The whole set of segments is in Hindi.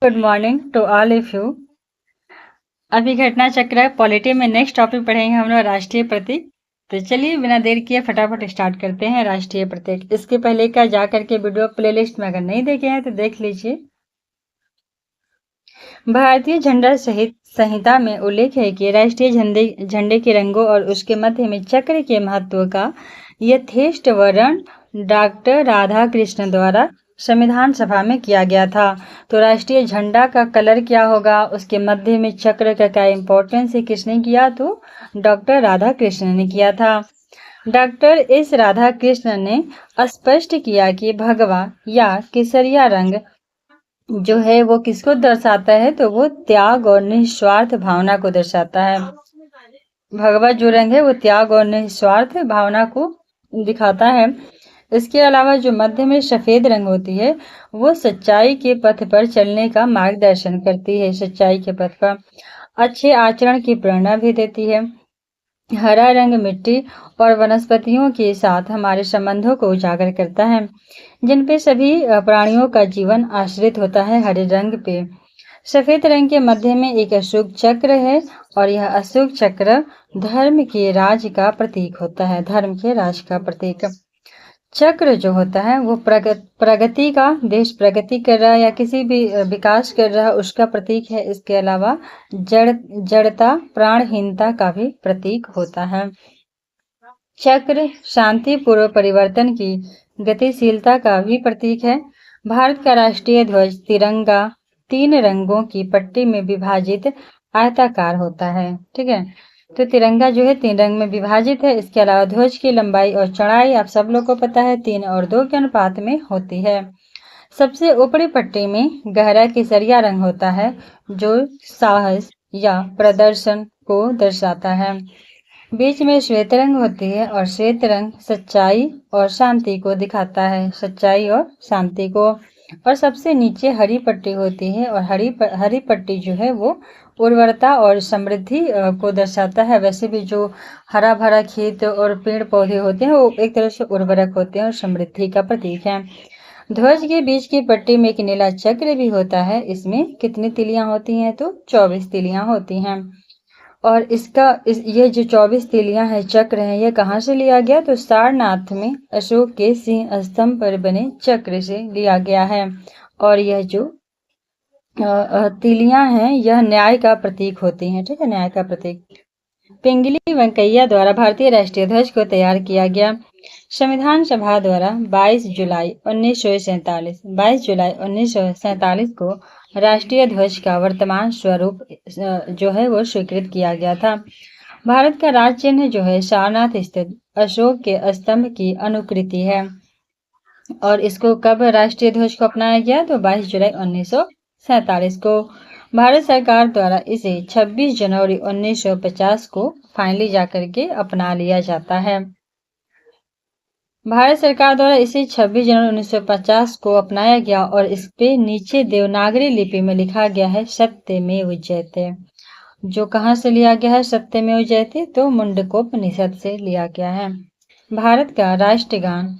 Good morning to all of you. अभी घटना चक्र पॉलिटी में नेक्स्ट टॉपिक पढ़ेंगे हम लोग राष्ट्रीय प्रतीक। तो चलिए बिना देर किए फटाफट स्टार्ट करते हैं राष्ट्रीय प्रतीक। इसके पहले का जा करके वीडियो प्लेलिस्ट में अगर नहीं देखे हैं तो देख लीजिए। भारतीय झंडा सहित संहिता में उल्लेख है कि राष्ट्रीय झंडे के रंगों और उसके मध्य में चक्र के महत्व का यथेष्ट वर्णन डॉक्टर राधा कृष्ण द्वारा संविधान सभा में किया गया था। तो राष्ट्रीय झंडा का कलर क्या होगा, उसके मध्य में चक्र का क्या इंपॉर्टेंस है, किसने किया? तो डॉक्टर राधा कृष्ण ने किया था। डॉक्टर एस राधा कृष्ण ने स्पष्ट किया कि भगवा या केसरिया रंग जो है वो किसको दर्शाता है? तो वो त्याग और निस्वार्थ भावना को दर्शाता है। भगवा जो रंग है वो त्याग और निस्वार्थ भावना को दिखाता है। इसके अलावा जो मध्य में सफेद रंग होती है वो सच्चाई के पथ पर चलने का मार्गदर्शन करती है। सच्चाई के पथ पर अच्छे आचरण की प्रेरणा भी देती है। हरा रंग मिट्टी और वनस्पतियों के साथ हमारे संबंधों को उजागर करता है, जिन पे सभी प्राणियों का जीवन आश्रित होता है हरे रंग पे। सफेद रंग के मध्य में एक अशोक चक्र है और यह अशोक चक्र धर्म के राज का प्रतीक होता है। धर्म के राज का प्रतीक चक्र जो होता है वो प्रगति का, देश प्रगति कर रहा है या किसी भी विकास कर रहा है उसका प्रतीक है। इसके अलावा जड़ता, प्राणहीनता का भी प्रतीक होता है। चक्र शांतिपूर्व परिवर्तन की गतिशीलता का भी प्रतीक है। भारत का राष्ट्रीय ध्वज तिरंगा 3 रंगों की पट्टी में विभाजित आयताकार होता है। ठीक है, तो तिरंगा जो है 3 रंग में विभाजित है। इसके अलावा ध्वज की लंबाई और चौड़ाई आप सब लोग को पता है 3 और 2 के अनुपात में होती है। सबसे ऊपरी पट्टी में गहरा केसरिया रंग होता है जो साहस या प्रदर्शन को दर्शाता है। बीच में श्वेत रंग होती है और श्वेत रंग सच्चाई और शांति को दिखाता है। सच्चाई और शांति को। और सबसे नीचे हरी पट्टी होती है और हरी पट्टी जो है वो उर्वरता और समृद्धि को दर्शाता है। वैसे भी जो हरा भरा खेत और पेड़ पौधे होते हैं वो एक तरह से उर्वरक होते हैं और समृद्धि का प्रतीक है। ध्वज के बीच की पट्टी में एक नीला चक्र भी होता है। इसमें कितनी तिलियां होती हैं? तो 24 तिलियां होती हैं। और ये जो 24 तिलियां है, चक्र है, ये कहाँ से लिया गया? तो सारनाथ में अशोक के सिंह स्तंभ पर बने चक्र से लिया गया है। और यह जो तिलियां हैं यह न्याय का प्रतीक होती हैं। ठीक है, न्याय का प्रतीक। पिंगली वेंकैया द्वारा भारतीय राष्ट्रीय ध्वज को तैयार किया गया। संविधान सभा द्वारा 22 जुलाई 1947 को राष्ट्रीय ध्वज का वर्तमान स्वरूप जो है वो स्वीकृत किया गया था। भारत का राज चिन्ह जो है सारनाथ स्थित अशोक के स्तंभ की अनुकृति है। और इसको कब राष्ट्रीय ध्वज को अपनाया गया? तो 22 जुलाई 1947 को। भारत सरकार द्वारा इसे 26 जनवरी 1950 को फाइनली जाकर के अपना लिया जाता है। भारत सरकार द्वारा इसे 26 जनवरी 1950 को अपनाया गया और इस पे नीचे देवनागरी लिपि में लिखा गया है सत्यमेव जयते। जो कहाँ से लिया गया है सत्यमेव जयते? तो मुंडकोपनिषद से लिया गया है। भारत का राष्ट्रगान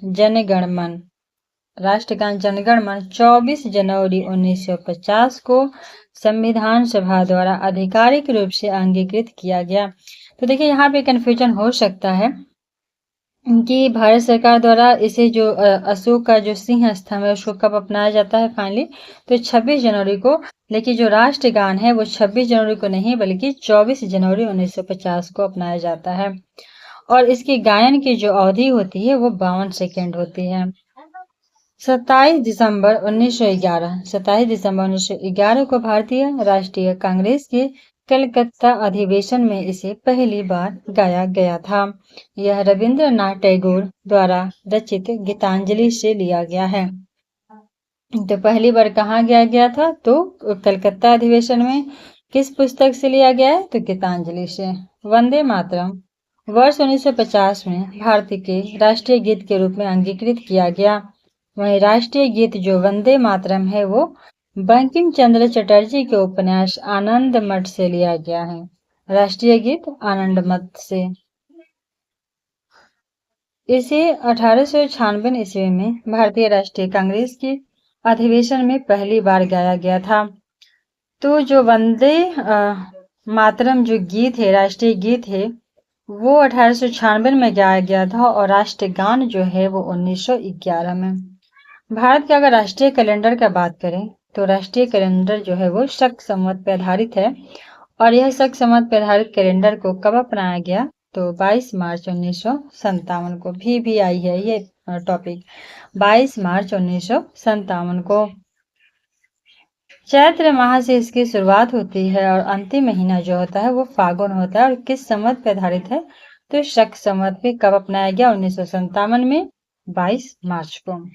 जनगण मन 24 जनवरी 1950 को संविधान सभा द्वारा आधिकारिक रूप से अंगीकृत किया गया। तो देखिए यहाँ पे कंफ्यूजन हो सकता है कि भारत सरकार द्वारा इसे जो अशोक का जो सिंह स्तंभ है उसको कब अपनाया जाता है फाइनली? तो 26 जनवरी को। लेकिन जो राष्ट्रगान है वो 26 जनवरी को नहीं बल्कि 24 जनवरी 1950 को अपनाया जाता है। और इसकी गायन की जो अवधि होती है वो 52 सेकेंड होती है। 27 दिसंबर 1911 को भारतीय राष्ट्रीय कांग्रेस के कलकत्ता अधिवेशन में इसे पहली बार गाया गया था। यह रविंद्रनाथ टैगोर द्वारा रचित गीतांजलि से लिया गया है। तो पहली बार कहाँ गाया गया था? तो कलकत्ता अधिवेशन में। किस पुस्तक से लिया गया है? तो गीतांजलि से। वंदे मातरम वर्ष 1950 में भारत के राष्ट्रीय गीत के रूप में अंगीकृत किया गया। वहीं राष्ट्रीय गीत जो वंदे मातरम है वो बंकिम चंद्र चटर्जी के उपन्यास आनंद मठ से लिया गया है। राष्ट्रीय गीत आनंद मठ से। इसे 1896 ईस्वी में भारतीय राष्ट्रीय कांग्रेस के अधिवेशन में पहली बार गाया गया था। तो जो वंदे मातरम जो गीत है, राष्ट्रीय गीत है, वो 1896 में गाया गया था और राष्ट्रीय गान जो है वो 1911 में। भारत के अगर राष्ट्रीय कैलेंडर का बात करें तो राष्ट्रीय कैलेंडर जो है वो शक संवत पर आधारित है और यह शक संवत पर आधारित कैलेंडर को कब अपनाया गया तो 22 मार्च 1957 को। भी आई है ये टॉपिक 22 मार्च 1957 को। चैत्र माह से इसकी शुरुआत होती है और अंतिम महीना जो होता है वो फागुन होता है और किस संवत पर आधारित है तो शक संवत पे कब अपनाया गया 1957 में 22 मार्च को।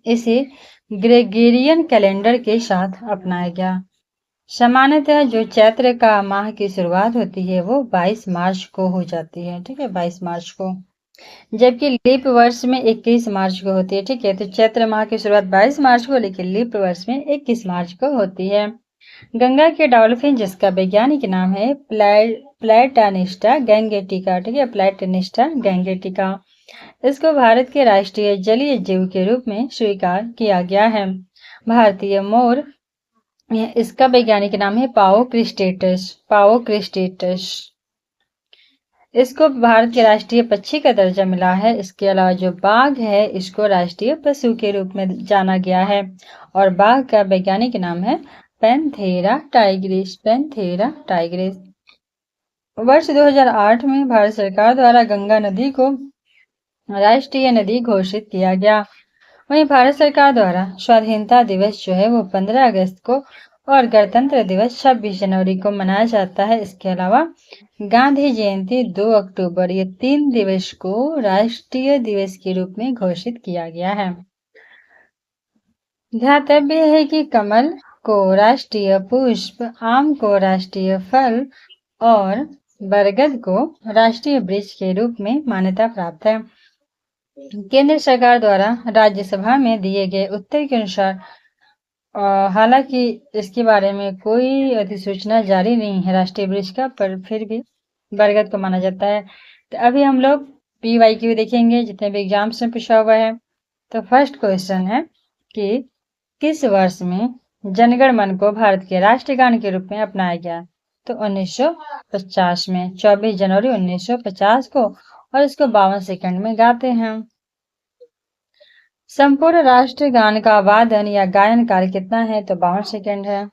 इसे ग्रेगोरियन कैलेंडर के साथ अपनाया गया। सामान्यतः जो चैत्र का माह की शुरुआत होती है वो 22 मार्च को हो जाती है, ठीक है, 22 मार्च को, जबकि लीप वर्ष में 21 मार्च को होती है, ठीक है। तो चैत्र माह की शुरुआत 22 मार्च को, लेकिन लीप वर्ष में 21 मार्च को होती है। गंगा के डॉल्फिन जिसका वैज्ञानिक नाम है प्लैटानिस्टा गैंगेटिका, ठीक है, प्लैटानिस्टा गैंगेटिका, इसको भारत के राष्ट्रीय जलीय जीव के रूप में स्वीकार किया गया है। भारतीय मोर, इसका वैज्ञानिक नाम है पाओ क्रिस्टेटस, इसको भारत के राष्ट्रीय पक्षी का दर्जा मिला है। इसके अलावा जो बाघ है इसको राष्ट्रीय पशु के रूप में जाना गया है और बाघ का वैज्ञानिक नाम है पैंथेरा टाइग्रिस। वर्ष 2008 में भारत सरकार द्वारा गंगा नदी को राष्ट्रीय नदी घोषित किया गया। वहीं भारत सरकार द्वारा स्वाधीनता दिवस जो है वो 15 अगस्त को और गणतंत्र दिवस 26 जनवरी को मनाया जाता है। इसके अलावा गांधी जयंती 2 अक्टूबर, ये 3 दिवस को राष्ट्रीय दिवस के रूप में घोषित किया गया है। ध्यातव्य है कि कमल को राष्ट्रीय पुष्प, आम को राष्ट्रीय फल और बरगद को राष्ट्रीय वृक्ष के रूप में मान्यता प्राप्त है। केंद्र सरकार द्वारा राज्यसभा में दिए गए उत्तर के अनुसार हालांकि इसके बारे में कोई अधिसूचना जारी नहीं है राष्ट्रीय वृक्ष का, पर फिर भी बरगद को माना जाता है। तो अभी हम लोग PYQ देखेंगे जितने भी एग्जाम्स में पूछा हुआ है। तो फर्स्ट क्वेश्चन है कि किस वर्ष में जनगण मन को भारत के राष्ट्रगान के रूप में अपनाया गया तो 1950 में, 24 जनवरी 1950 को, और इसको 52 सेकंड में गाते हैं। संपूर्ण राष्ट्रगान का वादन या गायन काल कितना है तो 52 सेकंड है।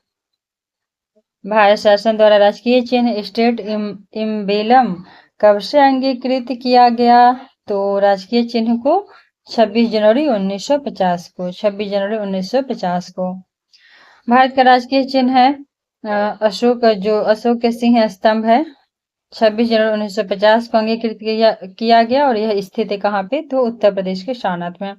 भारत शासन द्वारा राजकीय चिन्ह स्टेट इम्बेलम कब से अंगीकृत किया गया तो राजकीय चिन्ह को 26 जनवरी 1950 को, 26 जनवरी 1950 को। भारत का राजकीय चिन्ह है अशोक, जो अशोक के सिंह स्तंभ है, 26 जनवरी 1950 को अंगीकृत किया गया और यह स्थित है कहाँ पे तो उत्तर प्रदेश के सारनाथ में।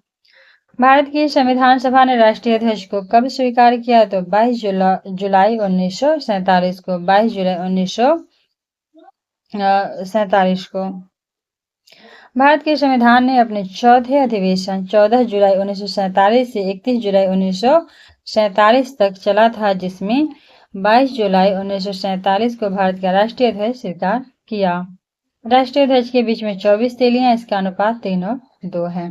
भारत की संविधान सभा ने राष्ट्रीय ध्वज को कब स्वीकार किया तो 22 जुलाई 1947 को, 22 जुलाई 1947 को। भारत के संविधान ने अपने चौथे अधिवेशन 14 जुलाई 1947 से 31 जुलाई 1947 तक चला था, जिसमें 22 जुलाई 1947 को भारत का राष्ट्रीय ध्वज स्वीकार किया। राष्ट्रीय ध्वज के बीच में 24 तीलियां, इसका अनुपात 3 और 2 है।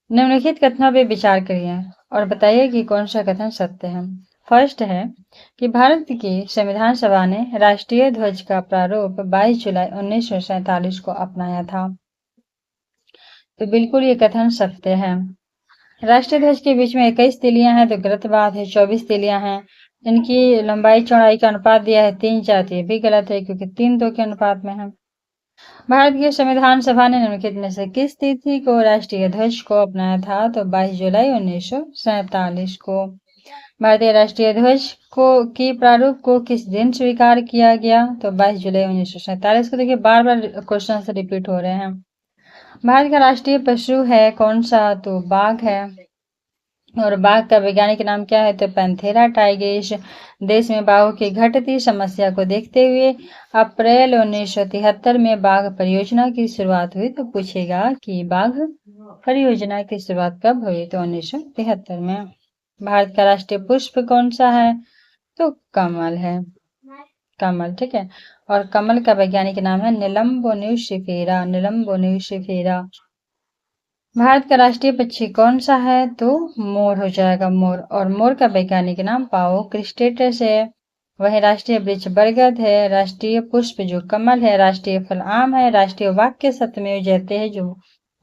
निम्नलिखित कथनों पर विचार करिए और बताइए कि कौन सा कथन सत्य है। फर्स्ट है कि भारत की संविधान सभा ने राष्ट्रीय ध्वज का प्रारूप 22 जुलाई 1947 को अपनाया था। तो बिल्कुल ये कथन सत्य है। राष्ट्रीय ध्वज के बीच में 21 तीलियां हैं तो गलत बात है, 24 तीलियां हैं। इनकी लंबाई चौड़ाई का अनुपात दिया है 3:4, ये भी गलत है क्योंकि 3:2 के अनुपात में है। भारत की संविधान सभा ने निम्नलिखित में से किस तिथि को राष्ट्रीय ध्वज को अपनाया था तो 22 जुलाई 1947 को। भारतीय राष्ट्रीय ध्वज की प्रारूप को किस दिन स्वीकार किया गया तो 22 जुलाई 1947 को। देखिए बार बार क्वेश्चन से रिपीट हो रहे हैं। भारत का राष्ट्रीय पशु है कौन सा तो बाघ है और बाघ का वैज्ञानिक नाम क्या है तो पैंथेरा टाइग्रिस। देश में बाघों की घटती समस्या को देखते हुए अप्रैल 1973 में बाघ परियोजना की शुरुआत हुई। तो पूछेगा कि बाघ परियोजना की शुरुआत कब हुई तो 1973 में। भारत का राष्ट्रीय पुष्प कौन सा है तो कमल है, कमल, ठीक है। और कमल का वैज्ञानिक नाम है निलंबो न्यूसिफेरा। भारत का राष्ट्रीय पक्षी कौन सा है? तो मोर हो जाएगा, मोर। और मोर का वैज्ञानिक नाम पाओ क्रिस्टेटस है। वही राष्ट्रीय वृक्ष बरगद है। राष्ट्रीय पुष्प जो कमल है। राष्ट्रीय फल आम है। राष्ट्रीय वाक्य सत्यमेव जयते है जो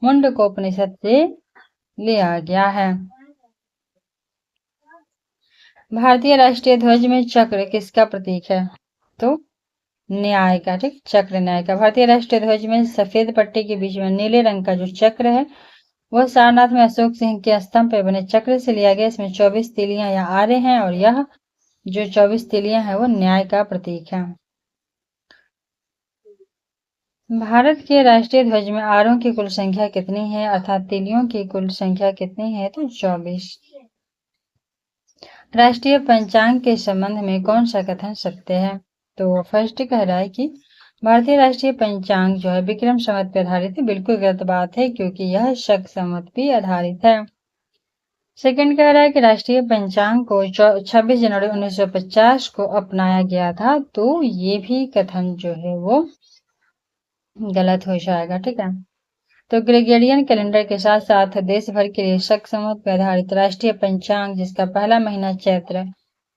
मुंडको उपनिषद से लिया गया है। भारतीय राष्ट्रीय ध्वज में चक्र किसका प्रतीक है? तो न्याय का, ठीक, चक्र न्याय का। भारतीय राष्ट्रीय ध्वज में सफेद पट्टी के बीच में नीले रंग का जो चक्र है वह सारनाथ में अशोक सिंह के स्तंभ पर बने चक्र से लिया गया। इसमें 24 तीलियां या आरे हैं और यह जो 24 तीलियां हैं वो न्याय का प्रतीक है। भारत के राष्ट्रीय ध्वज में आरों की कुल संख्या कितनी है? अर्थात तीलियों की कुल संख्या कितनी है? तो 24। राष्ट्रीय पंचांग के संबंध में कौन सा कथन सत्य है? तो फर्स्ट कह रहा है कि भारतीय राष्ट्रीय पंचांग जो है विक्रम संवत पर आधारित है। बिल्कुल गलत बात है क्योंकि यह शक संवत पर आधारित है। सेकंड कह रहा है कि राष्ट्रीय पंचांग को 26 जनवरी 1950 को अपनाया गया था। तो ये भी कथन जो है वो गलत हो जाएगा, ठीक है। तो ग्रेगोरियन कैलेंडर के साथ साथ देश भर के लिए शक संवत पर आधारित राष्ट्रीय पंचांग जिसका पहला महीना चैत्र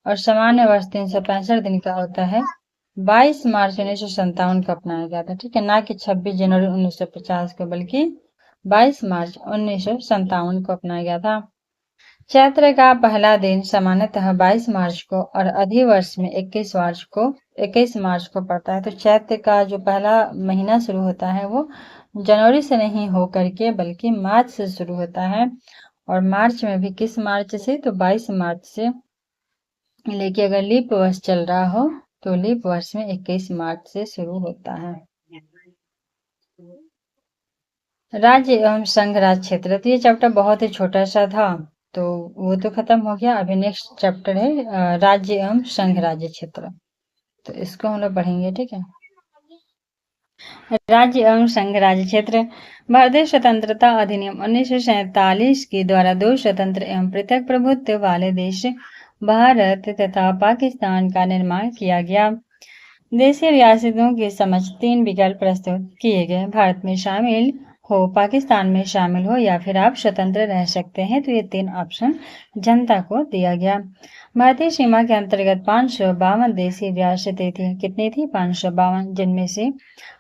और सामान्य वर्ष 365 दिन का होता है 22 मार्च 1957 को अपनाया गया था, ठीक है। ना कि 26 जनवरी 1950 को बल्कि 22 मार्च 1957 को अपनाया गया था। चैत्र का पहला दिन सामान्यतः 22 मार्च को और अधिवर्ष में 21 मार्च को पड़ता है। तो चैत्र का जो पहला महीना शुरू होता है वो जनवरी से नहीं होकर के बल्कि मार्च से शुरू होता है। और मार्च में भी किस मार्च से? तो 22 मार्च से लेके अगर लीप वर्ष चल रहा हो तो लीप वर्ष में 21 मार्च से शुरू होता है। राज्य एवं संघ राज क्षेत्र, तो ये चैप्टर बहुत ही छोटा सा था तो वो तो खत्म हो गया। अभी नेक्स्ट चैप्टर है राज्य एवं संघ राज्य क्षेत्र, तो इसको हम लोग पढ़ेंगे, ठीक है। राज्य एवं संघ राज्य क्षेत्र भारतीय स्वतंत्रता अधिनियम 1947 के द्वारा दो स्वतंत्र एवं पृथक प्रभुत्व वाले देश भारत तथा पाकिस्तान का निर्माण किया गया। देशीय रियासतों के समक्ष 3 विकल्प प्रस्तुत किए गए। भारत में शामिल हो, पाकिस्तान में शामिल हो या फिर आप स्वतंत्र रह सकते हैं। तो ये 3 ऑप्शन जनता को दिया गया। भारतीय सीमा के अंतर्गत 552 देशी रियासतें थी। कितनी थी? 552, जिनमें से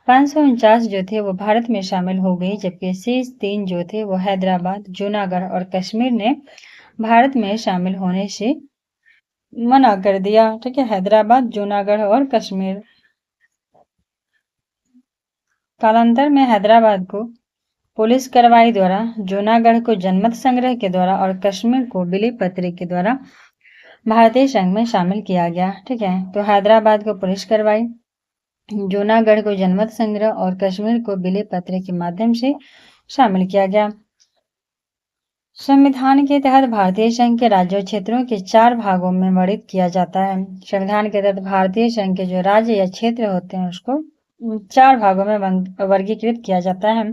549 जो थे वो भारत में शामिल हो गई, जबकि शेष 3 जो थे वो हैदराबाद, जूनागढ़ और कश्मीर ने भारत में शामिल होने से मना कर दिया, ठीक है। हैदराबाद, जूनागढ़ और कश्मीर। कालांतर में हैदराबाद को पुलिस कार्रवाई द्वारा, जूनागढ़ को जनमत संग्रह के द्वारा और कश्मीर को बिली पत्र के द्वारा भारतीय संघ में शामिल किया गया, ठीक है। तो हैदराबाद को पुलिस कार्रवाई, जूनागढ़ को जनमत संग्रह और कश्मीर को बिली पत्र के माध्यम से शामिल किया गया। संविधान के तहत भारतीय संघ के राज्यों क्षेत्रों के 4 भागों में वर्णित किया जाता है। संविधान के तहत भारतीय संघ के जो राज्य या क्षेत्र होते हैं उसको 4 भागों में वर्गीकृत किया जाता है।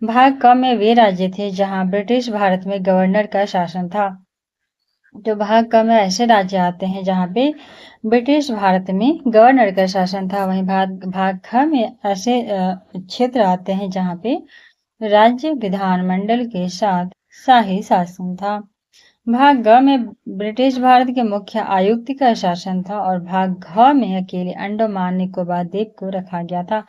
भाग क में वे राज्य थे जहां ब्रिटिश भारत में गवर्नर का शासन था। तो भाग क में ऐसे राज्य आते हैं जहां पे ब्रिटिश भारत में गवर्नर का शासन था। वहीं भाग ख में ऐसे क्षेत्र आते हैं जहां पे राज्य विधानमंडल के साथ शाही शासन था। भाग ग में ब्रिटिश भारत के मुख्य आयुक्त का शासन था और भाग घ में अकेले अंडमान निकोबार द्वीप को रखा गया था।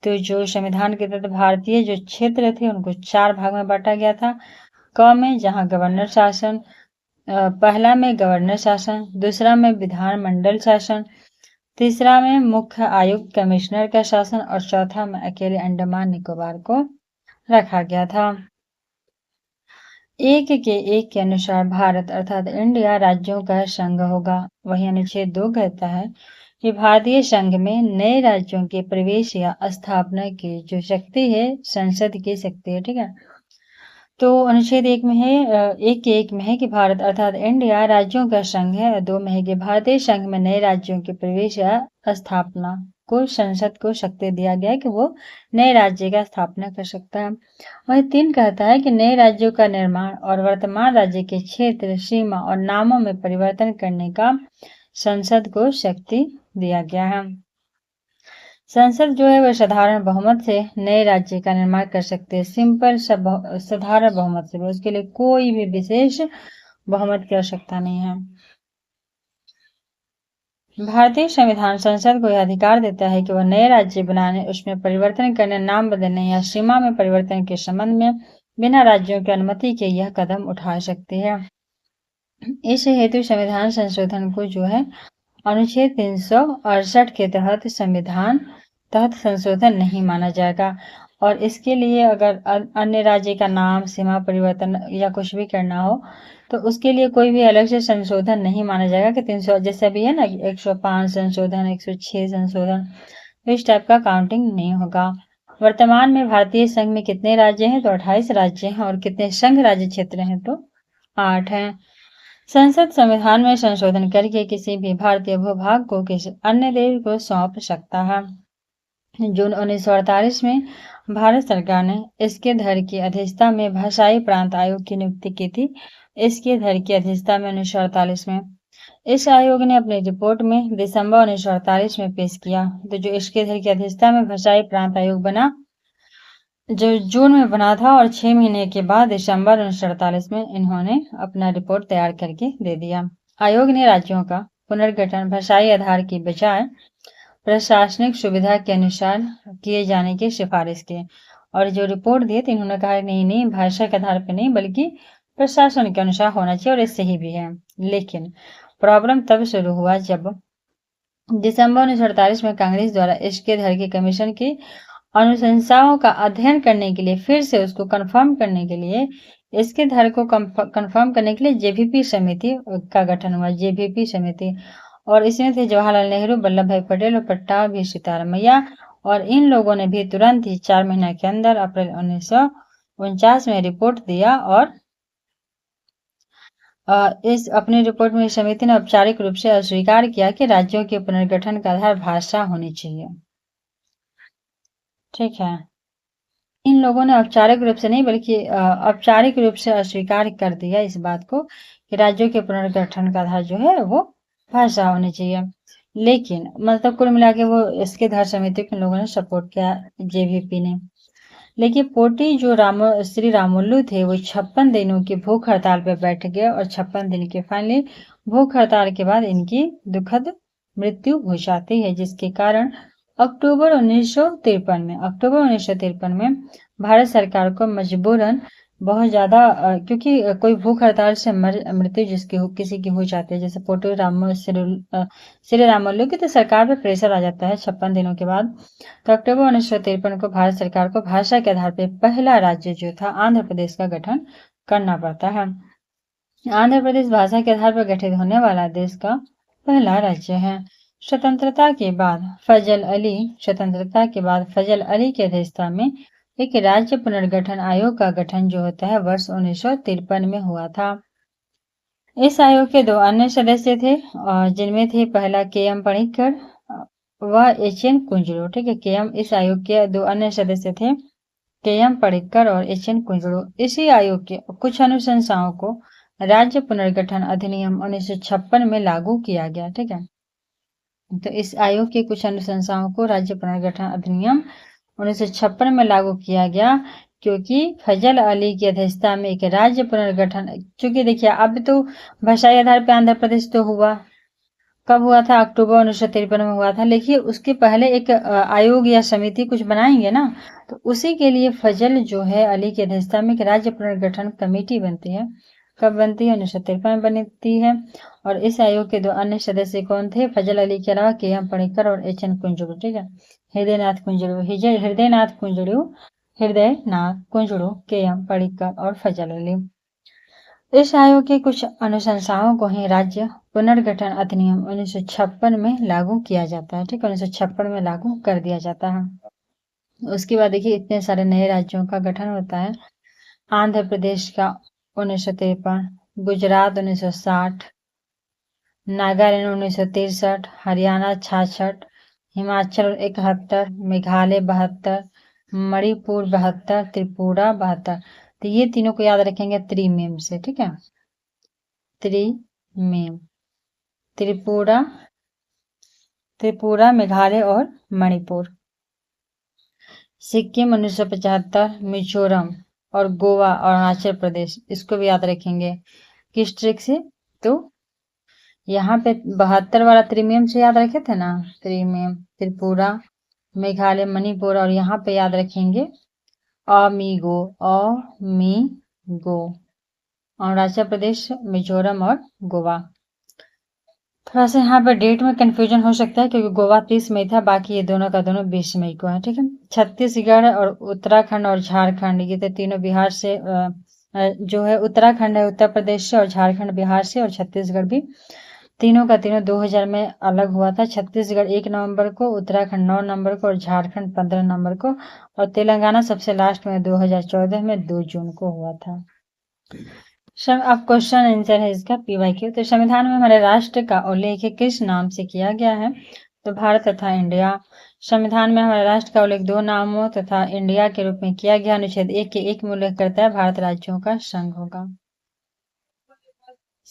तो जो संविधान के तहत भारतीय जो क्षेत्र थे उनको 4 भाग में बांटा गया था। क में जहां गवर्नर शासन, पहला में गवर्नर शासन, दूसरा में विधानमंडल शासन, तीसरा में मुख्य आयुक्त कमिश्नर का शासन और चौथा में अकेले अंडमान निकोबार को रखा गया था। 1 के अनुसार भारत अर्थात इंडिया राज्यों का संघ होगा। वही अनुच्छेद 2 कहता है कि भारतीय संघ में नए राज्यों के प्रवेश या स्थापना की जो शक्ति है संसद की शक्ति है, ठीक है। तो अनुच्छेद 1 में है 1 के 1 में है कि भारत अर्थात इंडिया राज्यों का संघ है। 2 में है कि भारतीय संघ में नए राज्यों के प्रवेश या स्थापना को संसद को शक्ति दिया गया है कि वो नए राज्य का स्थापना कर सकता है। वही 3 कहता है कि नए राज्यों का निर्माण और वर्तमान राज्य के क्षेत्र, सीमा और नामों में परिवर्तन करने का संसद को शक्ति दिया गया है। संसद जो है वह साधारण बहुमत से नए राज्य का निर्माण कर सकते हैं। सिंपल साधारण बहुमत से, उसके लिए कोई भी विशेष बहुमत की आवश्यकता नहीं है। भारतीय संविधान संसद को यह अधिकार देता है कि वह नए राज्य बनाने, उसमें परिवर्तन करने, नाम बदलने या सीमा में परिवर्तन के संबंध में बिना राज्यों की अनुमति के यह कदम उठा सकती है। इस हेतु संविधान संशोधन को जो है अनुच्छेद 368 के तहत संशोधन नहीं माना जाएगा। और इसके लिए अगर अन्य राज्य का नाम, सीमा परिवर्तन या कुछ भी करना हो तो उसके लिए कोई भी अलग से संशोधन नहीं माना जाएगा कि 300 जैसे अभी है ना 105 संशोधन, 106 संशोधन, तो इस टाइप का काउंटिंग नहीं होगा। वर्तमान में भारतीय संघ में कितने राज्य हैं? तो 28 राज्य हैं। और कितने संघ राज्य क्षेत्र हैं? तो 8 हैं। संसद संविधान में संशोधन करके किसी भी भारतीय भूभाग को किसी अन्य देश को सौंप सकता है। जून 1948 में भारत सरकार ने इसके धर की अध्यक्षता में भाषाई प्रांत आयोग की नियुक्ति की थी। इसके धर की अध्यक्षता में 1948 में इस आयोग ने अपनी रिपोर्ट में दिसंबर 1948 में पेश किया। तो जो इसके धर की अध्यक्षता में भाषाई प्रांत आयोग बना, जो जून में बना था, और 6 महीने के बाद दिसंबर 1948 में इन्होंने अपना रिपोर्ट तैयार करके दे दिया। आयोग ने राज्यों का पुनर्गठन भाषाई आधार की बजाय प्रशासनिक सुविधा के अनुसार किए जाने की सिफारिश की। और जो रिपोर्ट दी थी इन्होंने कहा नहीं, भाषा के आधार पर नहीं बल्कि प्रशासन के अनुसार होना चाहिए, और ये सही भी है। लेकिन प्रॉब्लम तब शुरू हुआ जब दिसंबर 1948 में कांग्रेस द्वारा इसके धर की कमीशन की अनुशंसाओं का अध्ययन करने के लिए, फिर से उसको कंफर्म करने के लिए, इसके धर को कंफर्म करने के लिए जेवीपी समिति का गठन हुआ। जेवीपी समिति, और इसमें थे जवाहरलाल नेहरू, वल्लभ भाई पटेल और पट्टाभी सीतारामैया। और इन लोगों ने भी तुरंत ही 4 महीने के अंदर अप्रैल 1949 में रिपोर्ट दिया। और इस अपनी रिपोर्ट में समिति ने औपचारिक रूप से अस्वीकार किया कि राज्यों के पुनर्गठन का आधार भाषा होनी चाहिए। ठीक है, इन लोगों ने औपचारिक रूप से नहीं बल्कि औपचारिक रूप से अस्वीकार कर दिया इस बात को कि राज्यों के पुनर्गठन का आधार जो है वो भाषा होनी चाहिए। लेकिन मतलब कुल मिला के वो इसके आधार समिति के लोगों ने सपोर्ट किया, जेवीपी ने। लेकिन पोटी जो श्री रामुलु थे वो 56 दिनों की भूख हड़ताल पर बैठ गए, और 56 दिन के फाइनली भूख हड़ताल के बाद इनकी दुखद मृत्यु हो जाती है, जिसके कारण अक्टूबर 1953 में भारत सरकार को मजबूरन बहुत ज्यादा क्योंकि कोई भूख हड़ताल से मृत्यु किसी की हो जाती है, जैसे पोटी श्री रामुलु की, तो सरकार पर प्रेशर आ जाता है 56 दिनों के बाद। तो अक्टूबर 1953 को भारत सरकार को भाषा के आधार पर पहला राज्य जो था आंध्र प्रदेश का गठन करना पड़ता है। आंध्र प्रदेश भाषा के आधार पर गठित होने वाला देश का पहला राज्य है। स्वतंत्रता के बाद फजल अली की अध्यक्षता में एक राज्य पुनर्गठन आयोग का गठन जो होता है वर्ष 1953 में हुआ था। इस आयोग के 2 अन्य सदस्य थे, जिनमें थे पहला के.एम. पणिक्कर व एच.एन. कुंजरू। ठीक है, के.एम. इस आयोग के 2 अन्य सदस्य थे, के.एम. पणिक्कर और एच.एन. कुंजरू। इसी आयोग के कुछ अनुशंसाओं को राज्य पुनर्गठन अधिनियम 1956 में लागू किया गया। ठीक है, तो इस आयोग के कुछ अनुशंसाओं को राज्य पुनर्गठन अधिनियम 1956 में लागू किया गया, क्योंकि फजल अली की अध्यक्षता में एक राज्य पुनर्गठन, चूंकि देखिए अब तो भाषाई आधार पर आंध्र प्रदेश तो हुआ, कब हुआ था? अक्टूबर 1953 में हुआ था। लेकिन उसके पहले एक आयोग या समिति कुछ बनाएंगे ना, तो उसी के लिए फजल जो है अली की अध्यक्षता में एक राज्य पुनर्गठन कमेटी बनती है। कब बनती है? 1953 में बनती है। और इस आयोग के 2 अन्य सदस्य कौन थे? फजल अली के अलावा के.एम. पणिक्कर और एच.एन. कुंजरू। ठीक है, हृदयनाथ कुंजरू, के.एम. पणिक्कर और फजल अली। इस आयोग की कुछ अनुशंसाओं को ही राज्य पुनर्गठन अधिनियम 1956 में लागू किया जाता है। ठीक है, 1956 में लागू कर दिया जाता है। उसके बाद देखिए इतने सारे नए राज्यों का गठन होता है। आंध्र प्रदेश का 1953, गुजरात 1960, नागालैंड 1963, हरियाणा 66, हिमाचल 71, मेघालय 72, मणिपुर 72, त्रिपुरा 72। तो ये तीनों को याद रखेंगे त्रिमेम से। ठीक है, त्रिमेम, त्रिपुरा, मेघालय और मणिपुर। सिक्किम 1975, मिजोरम और गोवा और अरुणाचल प्रदेश, इसको भी याद रखेंगे। किस ट्रिक से? तो यहाँ पे 72 वाला त्रिमियम से याद रखे थे ना, त्रिमियम, त्रिपुरा, मेघालय, मणिपुर, और यहाँ पे याद रखेंगे अमीगो, अमीगो, अरुणाचल प्रदेश, मिजोरम और गोवा। थोड़ा सा यहाँ पर डेट में कंफ्यूजन हो सकता है क्योंकि गोवा 30 मई था, बाकी ये दोनों का दोनों 20 मई को है, ठीक है। छत्तीसगढ़ और उत्तराखंड और झारखंड, ये तो तीनों बिहार से जो है, उत्तराखंड है उत्तर प्रदेश से और झारखंड बिहार से, और छत्तीसगढ़ भी, तीनों का तीनों 2000 में अलग हुआ था। छत्तीसगढ़ 1 नवंबर को, उत्तराखंड 9 नवंबर को और झारखंड 15 नवंबर को, और तेलंगाना सबसे लास्ट में 2014 में 2 जून को हुआ था। अब क्वेश्चन आंसर है इसका PYQ। तो संविधान में हमारे राष्ट्र का उल्लेख किस नाम से किया गया है? तो भारत तथा इंडिया। संविधान में हमारे राष्ट्र का उल्लेख 2 नामों तथा इंडिया के रूप में किया गया। अनुच्छेद 1 के 1 में उल्लेख करता है भारत राज्यों का संघ होगा।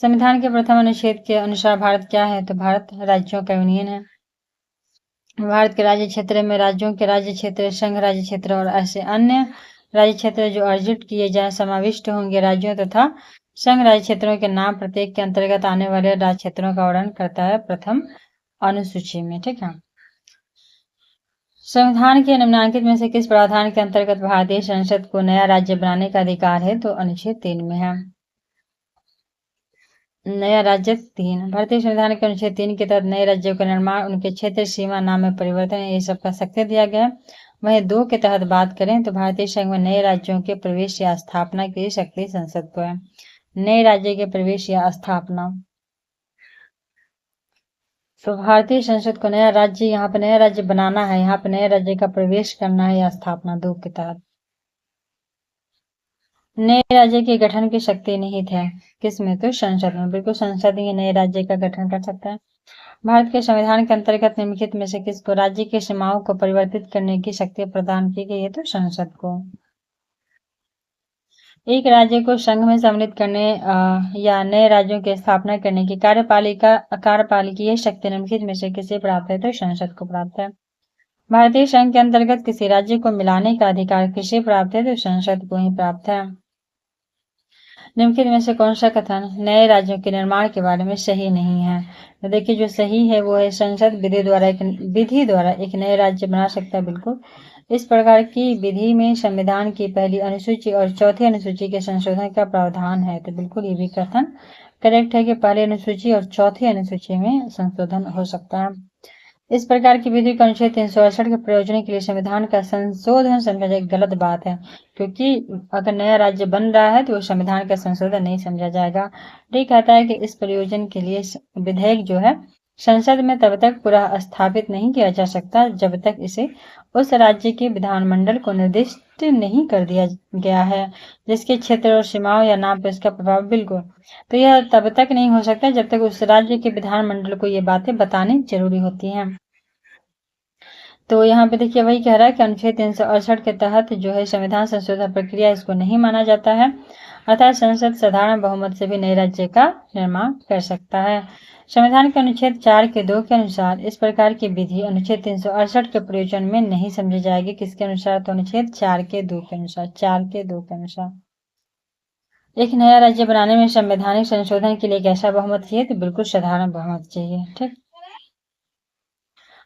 संविधान के प्रथम अनुच्छेद के अनुसार भारत क्या है? तो भारत राज्यों का यूनियन है। भारत के राज्य क्षेत्र में राज्यों के राज्य क्षेत्र, संघ राज्य क्षेत्र और ऐसे अन्य राज्य क्षेत्र जो अर्जित किए जाए समाविष्ट होंगे। राज्यों तथा संघ राज्य क्षेत्रों के नाम प्रत्येक के अंतर्गत आने वाले राज्य क्षेत्रों का वर्णन करता है प्रथम अनुसूची में, ठीक है। संविधान के निम्नलिखित में से किस प्रावधान के अंतर्गत भारतीय संसद को नया राज्य बनाने का अधिकार है? तो अनुच्छेद 3 में है। नया राज्य 3, भारतीय संविधान के अनुच्छेद 3 के तहत नए राज्यों का निर्माण, उनके क्षेत्र सीमा, नाम में परिवर्तन, ये सब का शक्ति दिया गया है। वहीं 2 के तहत बात करें तो भारतीय संघ में नए राज्यों के प्रवेश या स्थापना की शक्ति संसद को है। नए राज्य के प्रवेश या स्थापना, तो भारतीय संसद को नया राज्य, यहाँ पे नया राज्य बनाना है, यहाँ पे नए राज्य का प्रवेश करना है या स्थापना, 2 के तहत। नए राज्य के गठन की शक्ति निहित है किसमें? तो संसद में। बिल्कुल संसद ही नए राज्य का गठन कर सकता है। भारत के संविधान के अंतर्गत निम्नलिखित में से किसको राज्य की सीमाओं को परिवर्तित करने की शक्ति प्रदान की गई है? तो संसद को। एक राज्य को संघ में सम्मिलित करने या नए राज्यों की स्थापना करने की कार्यपालिकी यह शक्ति निम्नलिखित में से किसे प्राप्त है? तो संसद को प्राप्त है। भारतीय संघ के अंतर्गत किसी राज्य को मिलाने का अधिकार किसे प्राप्त है? तो संसद को ही प्राप्त है। निम्नलिखित में से कौन सा कथन नए राज्यों के निर्माण के बारे में सही नहीं है? तो देखिए जो सही है वो है संसद विधि द्वारा एक नए राज्य बना सकता है। बिल्कुल इस प्रकार की विधि में संविधान की पहली अनुसूची और चौथी अनुसूची के संशोधन का प्रावधान है। तो बिल्कुल ये भी कथन करेक्ट है कि पहली अनुसूची और चौथी अनुसूची में संशोधन हो सकता है। इस प्रकार की विधि का अनुच्छेद 368 के प्रयोजन के लिए संविधान का संशोधन समझा जाए गलत बात है, क्योंकि अगर नया राज्य बन रहा है तो संविधान का संशोधन नहीं समझा जाएगा। ये कहता है कि इस प्रयोजन के लिए विधेयक जो है संसद में तब तक पूरा स्थापित नहीं किया जा सकता जब तक इसे उस राज्य के विधानमंडल को निर्दिष्ट नहीं कर दिया गया है जिसके क्षेत्र और सीमाओं या नाम पर इसका प्रभाव। बिल्कुल तो यह तब तक नहीं हो सकता जब तक उस राज्य के विधानमंडल को ये बातें बतानी जरूरी होती हैं। तो यहाँ पे देखिए वही कह रहा है कि अनुच्छेद 368 के तहत जो है संविधान संशोधन प्रक्रिया इसको नहीं माना जाता है, अर्थात संसद साधारण बहुमत से भी नए राज्य का निर्माण कर सकता है। संविधान के अनुच्छेद 4 के 2 के अनुसार इस प्रकार की विधि अनुच्छेद 368 के प्रयोजन में नहीं समझी जाएगी। किसके अनुसार? तो अनुच्छेद 4 के 2 के अनुसार। 4 के 2 के अनुसार एक नया राज्य बनाने में संवैधानिक संशोधन के लिए कैसा बहुमत चाहिए? तो बिल्कुल साधारण बहुमत चाहिए। ठीक,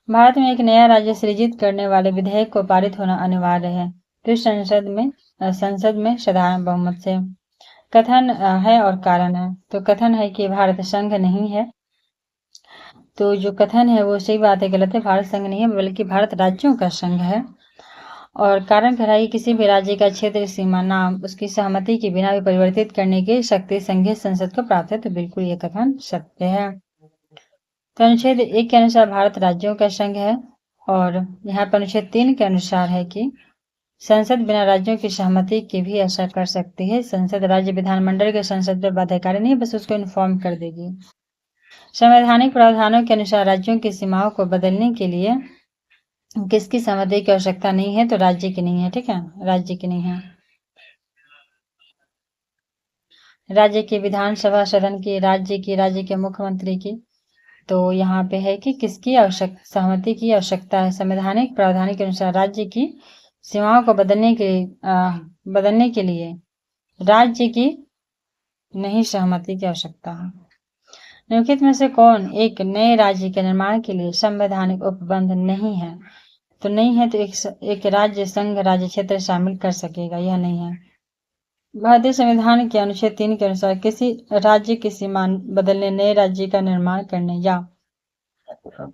भारत में एक नया राज्य सृजित करने वाले विधेयक को पारित होना अनिवार्य है तो संसद में साधारण बहुमत से। कथन है और कारण है। तो कथन है कि भारत संघ नहीं है, तो जो कथन है वो सही बात है, गलत है। भारत संघ नहीं है बल्कि भारत राज्यों का संघ है। और कारण कह रहा है कि किसी भी राज्य का क्षेत्र सीमा नाम उसकी सहमति के बिना भी परिवर्तित करने की शक्ति संघीय संसद को प्राप्त है। तो बिल्कुल ये कथन सत्य है। तो अनुच्छेद 1 के अनुसार भारत राज्यों का संघ है और यहाँ पर अनुच्छेद 3 के अनुसार है कि संसद बिना राज्यों की सहमति के भी ऐसा कर सकती है। संसद राज्य विधानमंडल के संसद पर बाध्यकारी नहीं, बस उसको इन्फॉर्म कर देगी। संवैधानिक प्रावधानों के अनुसार राज्यों की सीमाओं को बदलने के लिए किसकी सहमति की आवश्यकता नहीं है? तो राज्य की नहीं है। ठीक है, राज्य की नहीं है। राज्य की विधानसभा सदन की, राज्य के मुख्यमंत्री की। तो यहाँ पे है कि किसकी सहमति की आवश्यकता है? संवैधानिक प्रावधान के अनुसार राज्य की सीमाओं को बदलने के लिए राज्य की नहीं सहमति की आवश्यकता है। निम्नलिखित में से कौन एक नए राज्य के निर्माण के लिए संवैधानिक उपबंध नहीं है? तो नहीं है तो एक राज्य संघ राज्य क्षेत्र शामिल कर सकेगा, यह नहीं है। भारतीय संविधान के अनुच्छेद 3 के अनुसार किसी राज्य की सीमा बदलने, नए राज्य का निर्माण करने या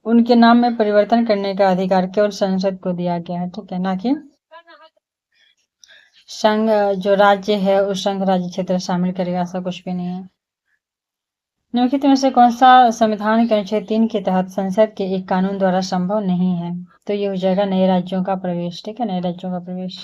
उनके नाम में परिवर्तन करने का अधिकार केवल संसद को दिया गया है, ठीक है, ना कि संघ जो राज्य है उस संघ राज्य क्षेत्र शामिल करेगा, ऐसा कुछ भी नहीं है। निम्नलिखित में से कौन सा संविधान के अनुच्छेद 3 के तहत संसद के एक कानून द्वारा संभव नहीं है? तो ये हो जाएगा नए राज्यों का प्रवेश, ठीक है, नए राज्यों का प्रवेश।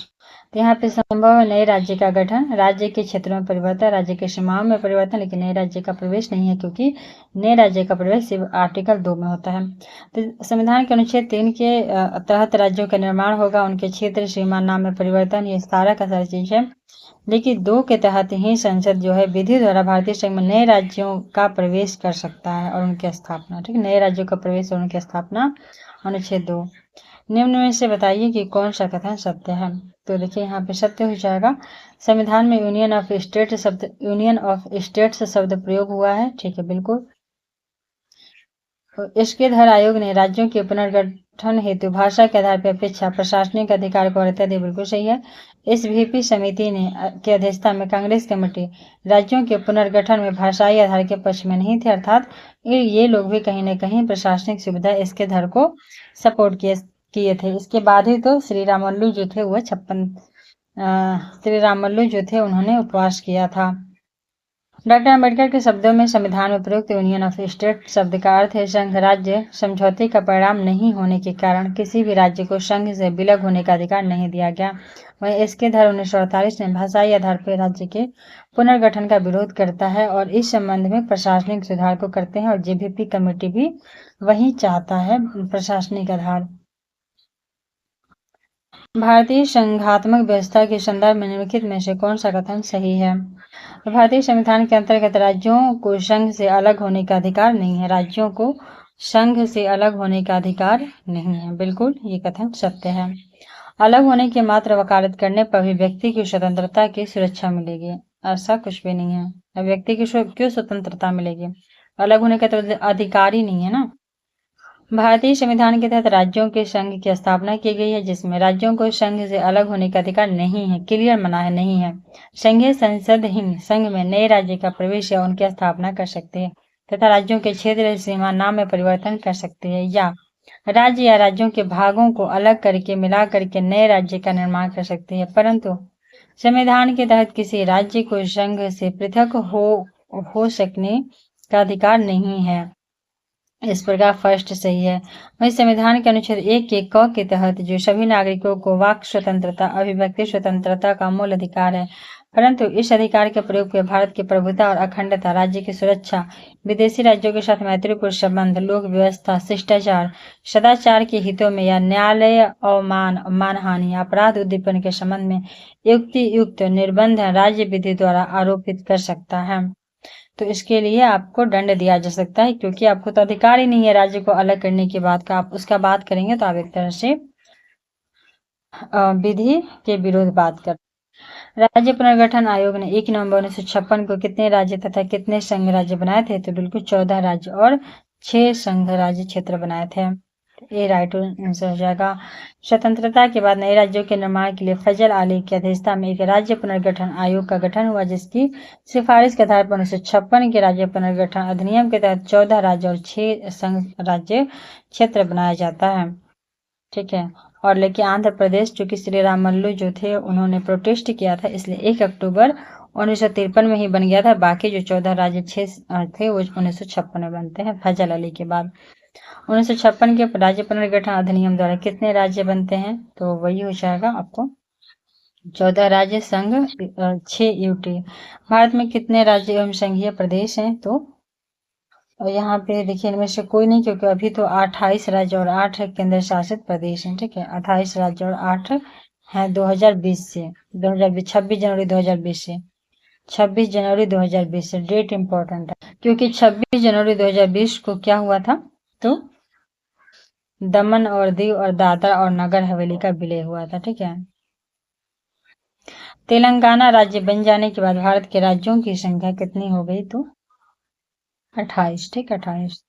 तो यहाँ पे संभव है नए राज्य का गठन, राज्य के क्षेत्रों में परिवर्तन, राज्य के सीमाओं में परिवर्तन, लेकिन नए राज्य का प्रवेश नहीं है, क्योंकि नए राज्य का प्रवेश सिर्फ आर्टिकल 2 में होता है। तो संविधान के अनुच्छेद 3 के तहत राज्यों का निर्माण होगा, उनके क्षेत्र सीमा नाम में परिवर्तन, ये सारा का सारी चीज है। लेकिन 2 के तहत ही संसद जो है विधि द्वारा भारतीय संघ में नए राज्यों का प्रवेश कर सकता है और उनकी स्थापना, ठीक है, नए राज्यों का प्रवेश और उनकी स्थापना, अनुच्छेद 2। निम्न में से बताइए कि कौन सा कथन सत्य है? तो देखिए यहाँ पे सत्य हो जाएगा, संविधान में यूनियन ऑफ स्टेट्स शब्द प्रयोग हुआ है, ठीक है, बिल्कुल। इसके धर आयोग ने राज्यों के पुनर्गठन हेतु भाषा के आधार पर अपेक्षा प्रशासनिक अधिकार को वरीयता दी, बिल्कुल सही है। इस वीपी समिति ने की अध्यक्षता में कांग्रेस कमेटी राज्यों के पुनर्गठन में भाषाई आधार के पक्ष में नहीं थे, अर्थात ये लोग भी कहीं न कहीं प्रशासनिक सुविधा इसके धर को सपोर्ट किए थे। इसके बाद ही तो श्री रामल्लू जो थे वह श्री रामल्लू जो थे उन्होंने उपवास किया था। डॉक्टर अम्बेडकर के शब्दों में संविधान में प्रयुक्त यूनियन ऑफ स्टेट शब्द का अर्थ है संघ राज्य समझौते का परिणाम नहीं होने के कारण किसी भी राज्य को संघ से विलग होने का अधिकार नहीं दिया गया। वहीं इसके धर 1948 में भाषाई आधार पर राज्य के पुनर्गठन का विरोध करता है और इस संबंध में प्रशासनिक सुधार को करते हैं, और जेबीपी कमेटी भी वही चाहता है, प्रशासनिक आधार। भारतीय संघात्मक व्यवस्था के संदर्भ में निम्नलिखित में से कौन सा कथन सही है? भारतीय संविधान के अंतर्गत राज्यों को संघ से अलग होने का अधिकार नहीं है, राज्यों को संघ से अलग होने का अधिकार नहीं है, बिल्कुल ये कथन सत्य है। अलग होने की मात्र वकालत करने पर भी व्यक्ति की स्वतंत्रता की सुरक्षा मिलेगी, ऐसा कुछ भी नहीं है। अब व्यक्ति की क्यों स्वतंत्रता मिलेगी? अलग होने का तो अधिकार ही नहीं है ना। भारतीय संविधान के तहत राज्यों के संघ की स्थापना की गई है, जिसमें राज्यों को संघ से अलग होने का अधिकार नहीं है, क्लियर मना है, नहीं है। संघीय संसद ही संघ में नए राज्य का प्रवेश या उनकी स्थापना कर सकते हैं तथा राज्यों के क्षेत्र सीमा नाम में परिवर्तन कर सकते हैं या राज्य या राज्यों के भागों को अलग करके मिला करके नए राज्य का निर्माण कर सकते हैं, परंतु संविधान के तहत किसी राज्य को संघ से पृथक हो सकने का अधिकार नहीं है। इस प्रकार फर्स्ट सही है। वही संविधान के अनुच्छेद 1 के क के तहत जो सभी नागरिकों को वाक स्वतंत्रता, अभिव्यक्ति स्वतंत्रता का मूल अधिकार है, परंतु इस अधिकार के प्रयोग पर भारत की प्रभुता और अखंडता, राज्य की सुरक्षा, विदेशी राज्यों के साथ मैत्रीपूर्ण संबंध, लोक व्यवस्था, शिष्टाचार, सदाचार के हितों में या न्यायालय अवमान, मानहानि, अपराध उद्दीपन के संबंध में युक्त निर्बंध राज्य विधि द्वारा आरोपित कर सकता है। तो इसके लिए आपको दंड दिया जा सकता है, क्योंकि आपको तो अधिकार ही नहीं है राज्य को अलग करने के बाद का। आप उसका बात करेंगे तो आप एक तरह से विधि के विरोध बात कर। राज्य पुनर्गठन आयोग ने 1 नवंबर 1956 को कितने राज्य तथा कितने संघ राज्य बनाए थे? तो बिल्कुल 14 राज्य और 6 संघ राज्य क्षेत्र बनाए थे। ये राइट आंसर हो जाएगा। स्वतंत्रता के बाद नए राज्यों के निर्माण के लिए फजल आली की अध्यक्षता में एक राज्य पुनर्गठन आयोग का गठन हुआ, जिसकी सिफारिश के आधार पर 1956 के राज्य पुनर्गठन अधिनियम के तहत 14 राज्य और 6 संघ राज्य क्षेत्र बनाया जाता है, ठीक है। और लेकिन आंध्र प्रदेश, चूंकि श्री रामल्लू जो थे उन्होंने प्रोटेस्ट किया था, इसलिए 1 अक्टूबर 1953 में ही बन गया था। बाकी जो 14 राज्य 6 थे वो 1956 में बनते हैं फजल अली के बाद। 1956 के राज्य पुनर्गठन अधिनियम द्वारा कितने राज्य बनते हैं? तो वही हो जाएगा आपको 14 राज्य, संघ 6 यूटी। भारत में कितने राज्य एवं संघीय प्रदेश हैं? तो यहाँ पे देखिए इनमें से कोई नहीं, क्योंकि अभी तो 28 राज्य और 8 केंद्र शासित प्रदेश हैं, ठीक है। 28 राज्य और 8 है 2020 से 26 जनवरी 2020 से 26 जनवरी 2020 से डेट इंपॉर्टेंट है, क्योंकि 26 जनवरी 2020 को क्या हुआ था? तो दमन और दीव और दादरा और नगर हवेली का विलय हुआ था, ठीक है। तेलंगाना राज्य बन जाने के बाद भारत के राज्यों की संख्या कितनी हो गई? तो 28। ठीक, 28।